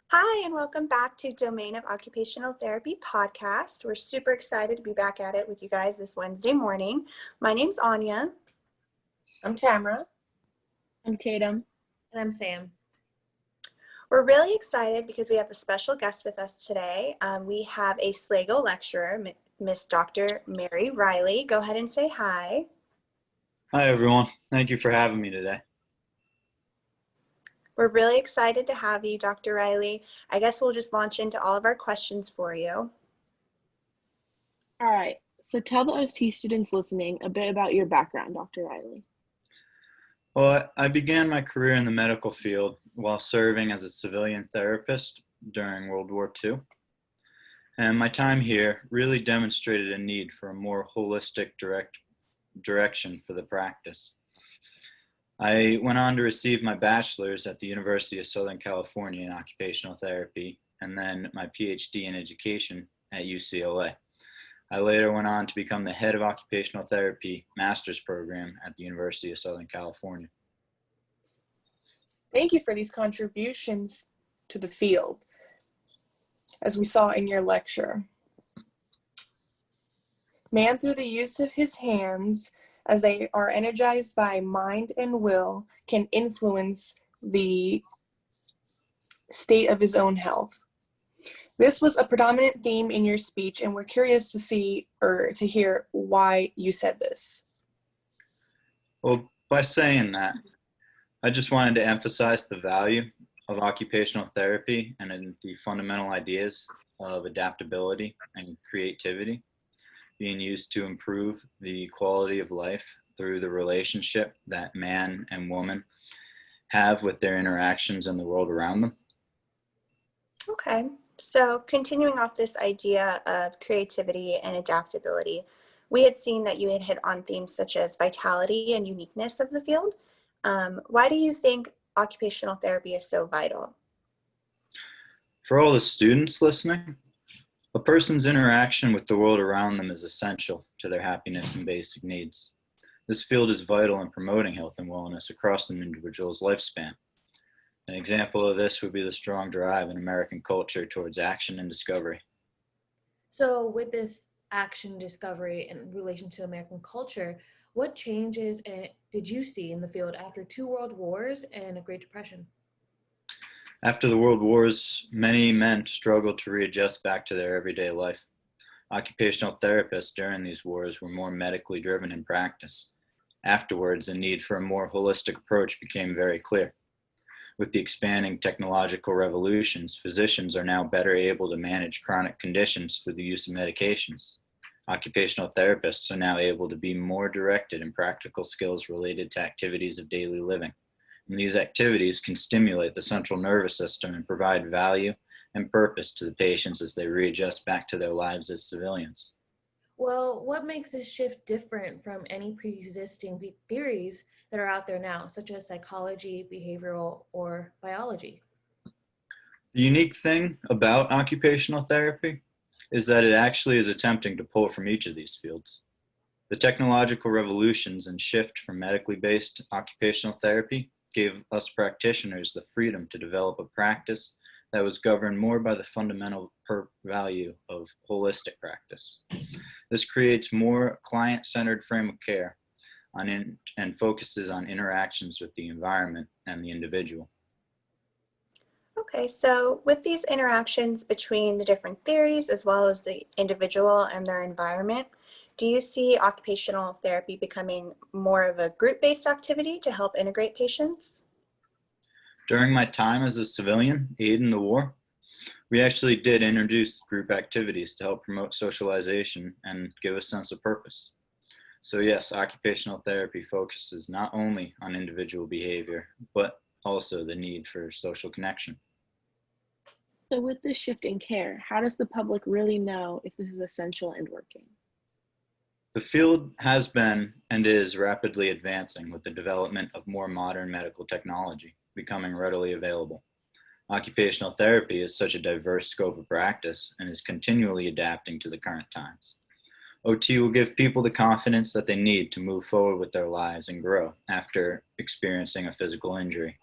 Hi, and welcome back to Domain of Occupational Therapy podcast. We're super excited to be back at it with you guys this Wednesday morning. My name's Anya. I'm Tamara. I'm Tatum. And I'm Sam. We're really excited because we have a special guest with us today. We have a Slagle lecturer, Miss Dr. Mary Reilly. Go ahead and say hi. Hi, everyone. Thank you for having me today. We're really excited to have you, Dr. Reilly. I guess we'll just launch into all of our questions for you. All right, so tell the OT students listening a bit about your background, Dr. Reilly. Well, I began my career in the medical field while serving as a civilian therapist during World War II. And my time here really demonstrated a need for a more holistic direction for the practice. I went on to receive my bachelor's at the University of Southern California in occupational therapy, and then my PhD in education at UCLA. I later went on to become the head of occupational therapy master's program at the University of Southern California. Thank you for these contributions to the field, as we saw in your lecture. Man, through the use of his hands, as they are energized by mind and will, can influence the state of his own health. This was a predominant theme in your speech, and we're curious to see or to hear why you said this. Well, by saying that, I just wanted to emphasize the value of occupational therapy and the fundamental ideas of adaptability and creativity being used to improve the quality of life through the relationship that man and woman have with their interactions in the world around them. Okay, so continuing off this idea of creativity and adaptability, we had seen that you had hit on themes such as vitality and uniqueness of the field. Why do you think occupational therapy is so vital? For all the students listening, a person's interaction with the world around them is essential to their happiness and basic needs. This field is vital in promoting health and wellness across an individual's lifespan. An example of this would be the strong drive in American culture towards action and discovery. So with this action discovery in relation to American culture, what changes did you see in the field after 2 world wars and a Great Depression? After the World Wars, many men struggled to readjust back to their everyday life. Occupational therapists during these wars were more medically driven in practice. Afterwards, the need for a more holistic approach became very clear. With the expanding technological revolutions, physicians are now better able to manage chronic conditions through the use of medications. Occupational therapists are now able to be more directed in practical skills related to activities of daily living. And these activities can stimulate the central nervous system and provide value and purpose to the patients as they readjust back to their lives as civilians. Well, what makes this shift different from any pre-existing theories that are out there now, such as psychology, behavioral, or biology? The unique thing about occupational therapy is that it actually is attempting to pull from each of these fields. The technological revolutions and shift from medically based occupational therapy gave us practitioners the freedom to develop a practice that was governed more by the fundamental value of holistic practice. This creates more client-centered frame of care and focuses on interactions with the environment and the individual. Okay, so with these interactions between the different theories as well as the individual and their environment, do you see occupational therapy becoming more of a group-based activity to help integrate patients? During my time as a civilian aide in the war, we actually did introduce group activities to help promote socialization and give a sense of purpose. So yes, occupational therapy focuses not only on individual behavior, but also the need for social connection. So with this shift in care, how does the public really know if this is essential and working? The field has been and is rapidly advancing with the development of more modern medical technology becoming readily available. Occupational therapy is such a diverse scope of practice and is continually adapting to the current times. OT will give people the confidence that they need to move forward with their lives and grow after experiencing a physical injury,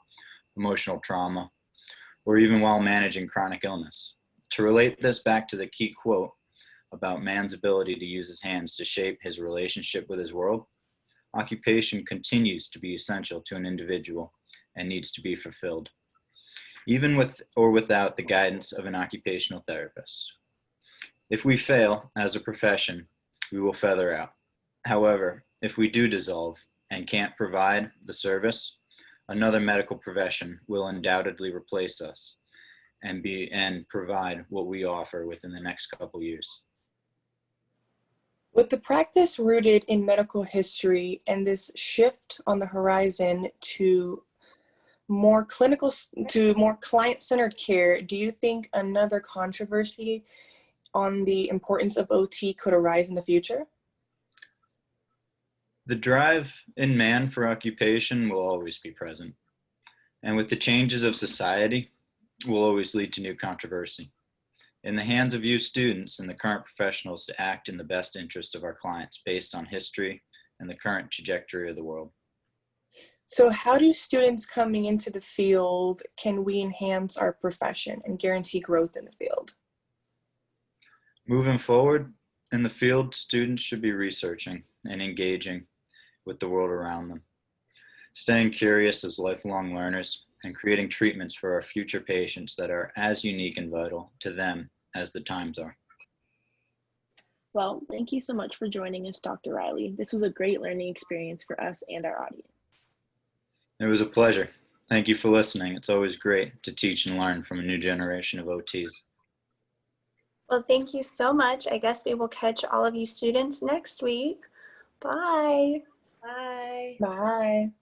emotional trauma, or even while managing chronic illness. To relate this back to the key quote about man's ability to use his hands to shape his relationship with his world, occupation continues to be essential to an individual and needs to be fulfilled, even with or without the guidance of an occupational therapist. If we fail as a profession, we will feather out. However, if we do dissolve and can't provide the service, another medical profession will undoubtedly replace us and provide what we offer within the next couple years. With the practice rooted in medical history and this shift on the horizon to more client-centered care, do you think another controversy on the importance of OT could arise in the future? The drive in man for occupation will always be present, and with the changes of society, will always lead to new controversy. In the hands of you students and the current professionals to act in the best interest of our clients based on history and the current trajectory of the world. So how do students coming into the field, can we enhance our profession and guarantee growth in the field? Moving forward in the field, students should be researching and engaging with the world around them, staying curious as lifelong learners, and creating treatments for our future patients that are as unique and vital to them as the times are. Well, thank you so much for joining us, Dr. Reilly. This was a great learning experience for us and our audience. It was a pleasure. Thank you for listening. It's always great to teach and learn from a new generation of OTs. Well, thank you so much. I guess we will catch all of you students next week. Bye. Bye. Bye.